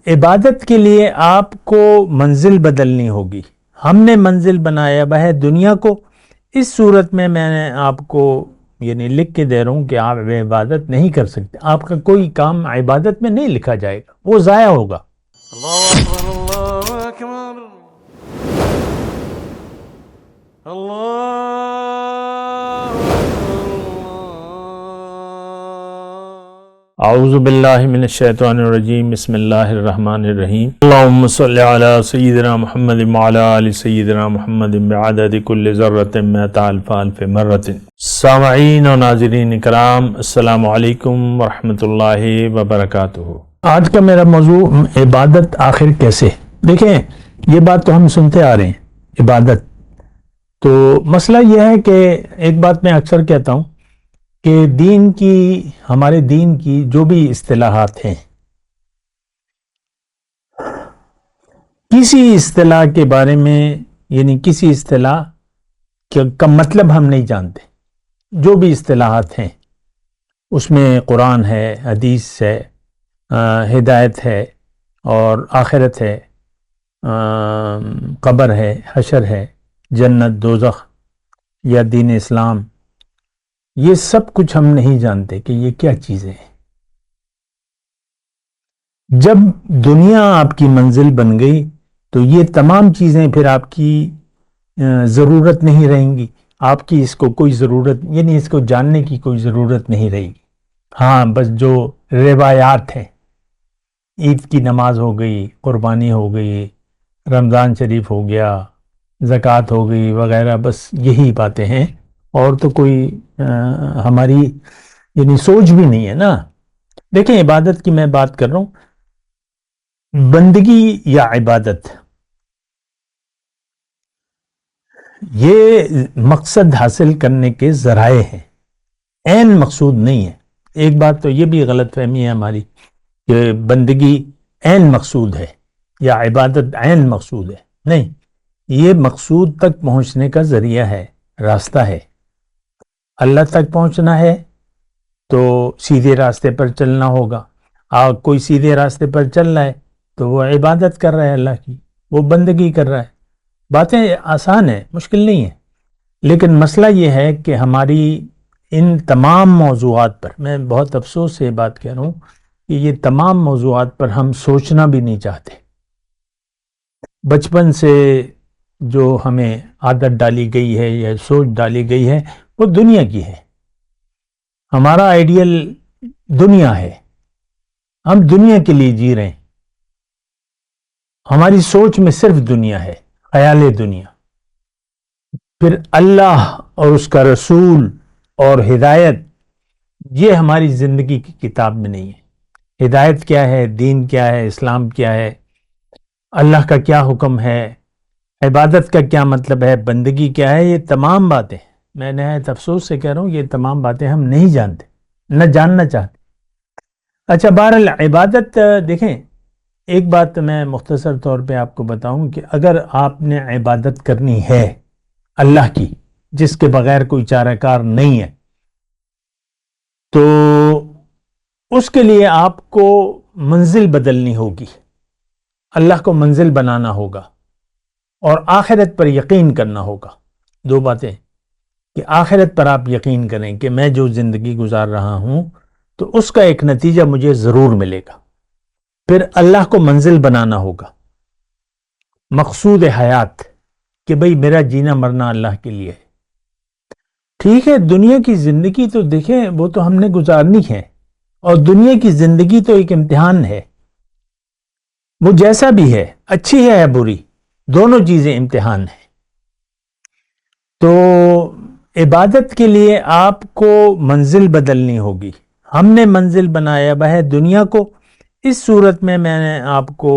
عبادت کے لیے آپ کو منزل بدلنی ہوگی. ہم نے منزل بنایا وہ ہے دنیا کو. اس صورت میں نے آپ کو لکھ کے دے رہا ہوں کہ آپ عبادت نہیں کر سکتے. آپ کا کوئی کام عبادت میں نہیں لکھا جائے گا, وہ ضائع ہوگا. اللہ اکبر اللہ اکبر اللہ. اعوذ باللہ من الشیطان الرجیم. بسم اللہ الرحمن الرحیم. اللہم صلی علی سیدنا محمد وعلی آل سیدنا محمد بعدد کل ذرۃ مئۃ الف الف مرۃ. سامعین و ناظرین کرام، السلام علیکم ورحمۃ اللہ وبرکاتہ. آج کا میرا موضوع عبادت آخر کیسے. دیکھیں، یہ بات تو ہم سنتے آ رہے ہیں، عبادت. تو مسئلہ یہ ہے کہ ایک بات میں اکثر کہتا ہوں کہ ہمارے دین کی جو بھی اصطلاحات ہیں، کسی اصطلاح کے بارے میں کسی اصطلاح کا مطلب ہم نہیں جانتے. جو بھی اصطلاحات ہیں اس میں قرآن ہے، حدیث ہے، ہدایت ہے، اور آخرت ہے، قبر ہے، حشر ہے، جنت دوزخ یا دین اسلام، یہ سب کچھ ہم نہیں جانتے کہ یہ کیا چیزیں ہیں. جب دنیا آپ کی منزل بن گئی تو یہ تمام چیزیں پھر آپ کی ضرورت نہیں رہیں گی. آپ کی اس کو کوئی ضرورت، اس کو جاننے کی کوئی ضرورت نہیں رہے گی. ہاں، بس جو روایات ہیں، عید کی نماز ہو گئی، قربانی ہو گئی، رمضان شریف ہو گیا، زکوٰۃ ہو گئی وغیرہ، بس یہی باتیں ہیں. اور تو کوئی ہماری سوچ بھی نہیں ہے نا. دیکھیں، عبادت کی میں بات کر رہا ہوں. بندگی یا عبادت، یہ مقصد حاصل کرنے کے ذرائع ہیں، عین مقصود نہیں ہے. ایک بات تو یہ بھی غلط فہمی ہے ہماری کہ بندگی عین مقصود ہے یا عبادت عین مقصود ہے. نہیں، یہ مقصود تک پہنچنے کا ذریعہ ہے، راستہ ہے. اللہ تک پہنچنا ہے تو سیدھے راستے پر چلنا ہوگا. کوئی سیدھے راستے پر چل رہا ہے تو وہ عبادت کر رہا ہے اللہ کی، وہ بندگی کر رہا ہے. باتیں آسان ہیں، مشکل نہیں ہے. لیکن مسئلہ یہ ہے کہ ہماری ان تمام موضوعات پر، میں بہت افسوس سے بات کہہ رہا ہوں کہ یہ تمام موضوعات پر ہم سوچنا بھی نہیں چاہتے. بچپن سے جو ہمیں عادت ڈالی گئی ہے یا سوچ ڈالی گئی ہے وہ دنیا کی ہے. ہمارا آئیڈیل دنیا ہے، ہم دنیا کے لیے جی رہے ہیں. ہماری سوچ میں صرف دنیا ہے، خیال دنیا. پھر اللہ اور اس کا رسول اور ہدایت، یہ ہماری زندگی کی کتاب میں نہیں ہے. ہدایت کیا ہے، دین کیا ہے، اسلام کیا ہے، اللہ کا کیا حکم ہے، عبادت کا کیا مطلب ہے، بندگی کیا ہے، یہ تمام باتیں میں نہایت افسوس سے کہہ رہا ہوں، یہ تمام باتیں ہم نہیں جانتے، نہ جاننا چاہتے. اچھا، بہرحال عبادت، دیکھیں، ایک بات میں مختصر طور پہ آپ کو بتاؤں کہ اگر آپ نے عبادت کرنی ہے اللہ کی، جس کے بغیر کوئی چارہ کار نہیں ہے، تو اس کے لیے آپ کو منزل بدلنی ہوگی، اللہ کو منزل بنانا ہوگا، اور آخرت پر یقین کرنا ہوگا. دو باتیں کہ آخرت پر آپ یقین کریں کہ میں جو زندگی گزار رہا ہوں تو اس کا ایک نتیجہ مجھے ضرور ملے گا. پھر اللہ کو منزل بنانا ہوگا، مقصود حیات کہ بھئی میرا جینا مرنا اللہ کے لیے ہے. ٹھیک ہے، دنیا کی زندگی تو دیکھیں وہ تو ہم نے گزارنی ہے، اور دنیا کی زندگی تو ایک امتحان ہے. وہ جیسا بھی ہے، اچھی ہے یا بری، دونوں چیزیں امتحان ہیں. تو عبادت کے لیے آپ کو منزل بدلنی ہوگی. ہم نے منزل بنایا وہ ہے دنیا کو. اس صورت میں نے آپ کو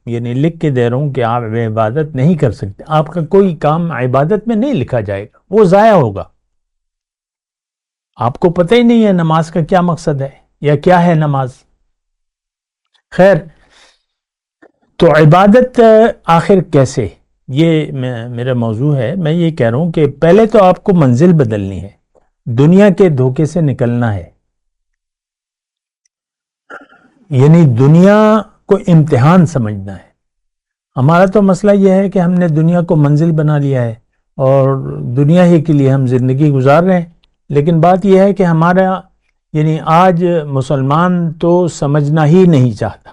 لکھ کے دے رہا ہوں کہ آپ عبادت نہیں کر سکتے. آپ کا کوئی کام عبادت میں نہیں لکھا جائے گا، وہ ضائع ہوگا. آپ کو پتہ ہی نہیں ہے نماز کا کیا مقصد ہے یا کیا ہے نماز. خیر، تو عبادت آخر کیسے، یہ میرا موضوع ہے. میں یہ کہہ رہا ہوں کہ پہلے تو آپ کو منزل بدلنی ہے، دنیا کے دھوکے سے نکلنا ہے. دنیا کو امتحان سمجھنا ہے. ہمارا تو مسئلہ یہ ہے کہ ہم نے دنیا کو منزل بنا لیا ہے اور دنیا ہی کے لیے ہم زندگی گزار رہے ہیں. لیکن بات یہ ہے کہ ہمارا یعنی آج مسلمان تو سمجھنا ہی نہیں چاہتا.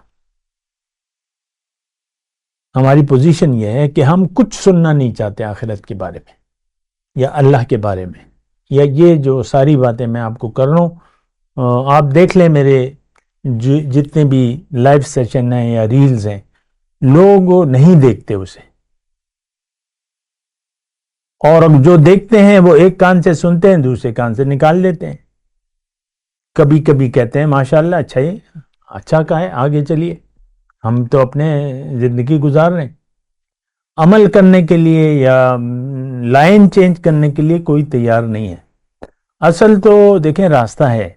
ہماری پوزیشن یہ ہے کہ ہم کچھ سننا نہیں چاہتے آخرت کے بارے میں یا اللہ کے بارے میں، یا یہ جو ساری باتیں میں آپ کو کر رہا ہوں، آپ دیکھ لیں میرے جتنے بھی لائیو سیشن ہیں یا ریلز ہیں، لوگ نہیں دیکھتے اسے، اور اب جو دیکھتے ہیں وہ ایک کان سے سنتے ہیں دوسرے کان سے نکال لیتے ہیں. کبھی کبھی کہتے ہیں ماشاءاللہ اچھا کہا ہے، آگے چلیے، ہم تو اپنے زندگی گزار رہے ہیں. عمل کرنے کے لیے یا لائن چینج کرنے کے لیے کوئی تیار نہیں ہے. اصل تو دیکھیں راستہ ہے،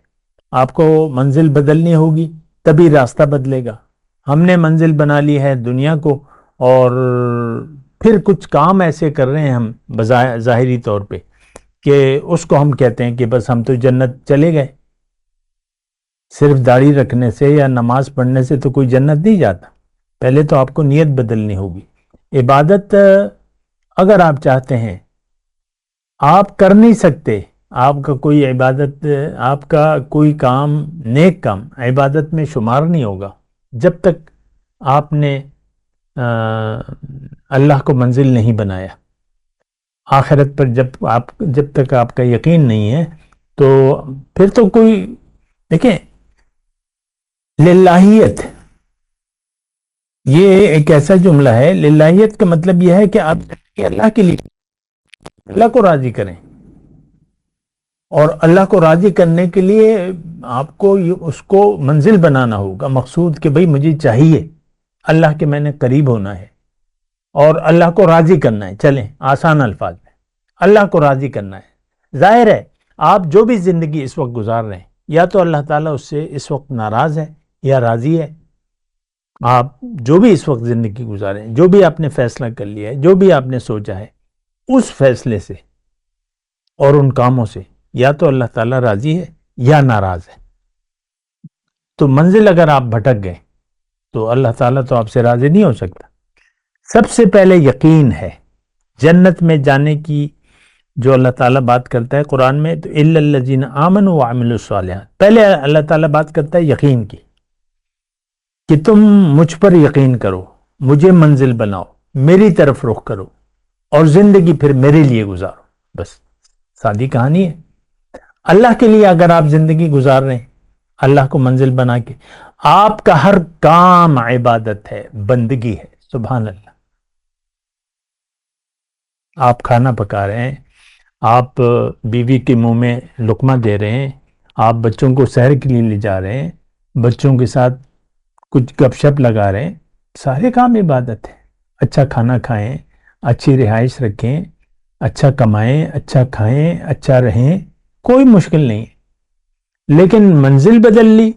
آپ کو منزل بدلنی ہوگی تبھی راستہ بدلے گا. ہم نے منزل بنا لی ہے دنیا کو، اور پھر کچھ کام ایسے کر رہے ہیں ہم ظاہری طور پہ کہ اس کو ہم کہتے ہیں کہ بس ہم تو جنت چلے گئے. صرف داڑھی رکھنے سے یا نماز پڑھنے سے تو کوئی جنت نہیں جاتا. پہلے تو آپ کو نیت بدلنی ہوگی. عبادت اگر آپ چاہتے ہیں، آپ کر نہیں سکتے، آپ کا کوئی عبادت، آپ کا کوئی کام، نیک کام عبادت میں شمار نہیں ہوگا جب تک آپ نے اللہ کو منزل نہیں بنایا. آخرت پر جب تک آپ کا یقین نہیں ہے تو پھر تو کوئی، دیکھیں للہیت یہ ایک ایسا جملہ ہے. للہیت کا مطلب یہ ہے کہ آپ اللہ کے لیے اللہ کو راضی کریں، اور اللہ کو راضی کرنے کے لیے آپ کو اس کو منزل بنانا ہوگا، مقصود کہ بھئی مجھے چاہیے اللہ کے میں نے قریب ہونا ہے اور اللہ کو راضی کرنا ہے. چلیں آسان الفاظ میں اللہ کو راضی کرنا ہے. ظاہر ہے آپ جو بھی زندگی اس وقت گزار رہے ہیں، یا تو اللہ تعالیٰ اس سے اس وقت ناراض ہے یا راضی ہے. آپ جو بھی اس وقت زندگی گزاریں، جو بھی آپ نے فیصلہ کر لیا ہے، جو بھی آپ نے سوچا ہے، اس فیصلے سے اور ان کاموں سے یا تو اللہ تعالیٰ راضی ہے یا ناراض ہے. تو منزل اگر آپ بھٹک گئے تو اللہ تعالیٰ تو آپ سے راضی نہیں ہو سکتا. سب سے پہلے یقین ہے. جنت میں جانے کی جو اللہ تعالیٰ بات کرتا ہے قرآن میں، تو الا الذین آمنوا وعملوا الصالحات، پہلے اللہ تعالیٰ بات کرتا ہے یقین کی، کہ تم مجھ پر یقین کرو، مجھے منزل بناؤ، میری طرف رخ کرو اور زندگی پھر میرے لیے گزارو. بس سادی کہانی ہے. اللہ کے لیے اگر آپ زندگی گزار رہے ہیں اللہ کو منزل بنا کے، آپ کا ہر کام عبادت ہے، بندگی ہے. سبحان اللہ. آپ کھانا پکا رہے ہیں، آپ بیوی کے منہ میں لقمہ دے رہے ہیں، آپ بچوں کو سحر کے لیے لے جا رہے ہیں، بچوں کے ساتھ کچھ گپ شپ لگا رہے ہیں، سارے کام عبادت ہے. اچھا کھانا کھائیں، اچھی رہائش رکھیں، اچھا کمائیں، اچھا کھائیں، اچھا رہیں، کوئی مشکل نہیں. لیکن منزل بدل لی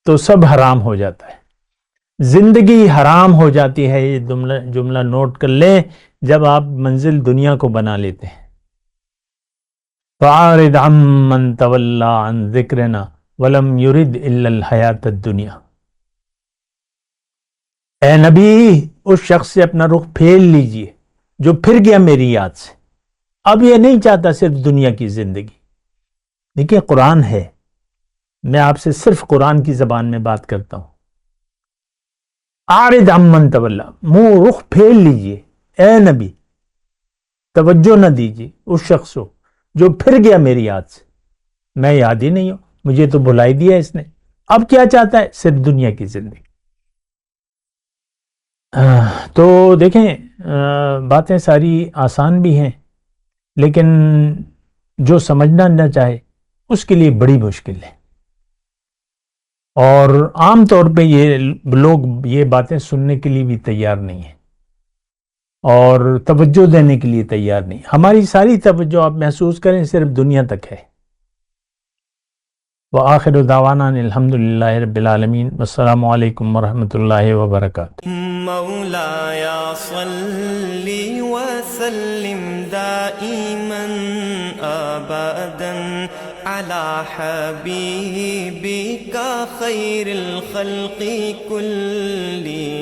تو سب حرام ہو جاتا ہے، زندگی حرام ہو جاتی ہے. یہ جملہ نوٹ کر لیں جب آپ منزل دنیا کو بنا لیتے ہیں. فَأَعْرِضْ عَمَّنْ تَوَلَّى عَنْ ذِكْرِنَا وَلَمْ يُرِدْ إِلَّا الْحَيَاةَ الدُّنْيَا. اے نبی اس شخص سے اپنا رخ پھیر لیجئے جو پھر گیا میری یاد سے، اب یہ نہیں چاہتا صرف دنیا کی زندگی. دیکھیے قرآن ہے، میں آپ سے صرف قرآن کی زبان میں بات کرتا ہوں. اعرض عمن تولیٰ، منہ رخ پھیر لیجئے اے نبی، توجہ نہ دیجئے اس شخص کو جو پھر گیا میری یاد سے. میں یاد ہی نہیں ہوں، مجھے تو بھلا ہی دیا اس نے. اب کیا چاہتا ہے؟ صرف دنیا کی زندگی. تو دیکھیں باتیں ساری آسان بھی ہیں، لیکن جو سمجھنا نہ چاہے اس کے لیے بڑی مشکل ہے. اور عام طور پہ یہ لوگ یہ باتیں سننے کے لیے بھی تیار نہیں ہیں اور توجہ دینے کے لیے تیار نہیں. ہماری ساری توجہ آپ محسوس کریں صرف دنیا تک ہے. وآخر دعوانا الحمدللہ رب العالمین، والسلام علیکم ورحمۃ اللہ وبرکاتہ. مولایا صلی وسلم دائما ابدا على حبيبك خير الخلق كلهم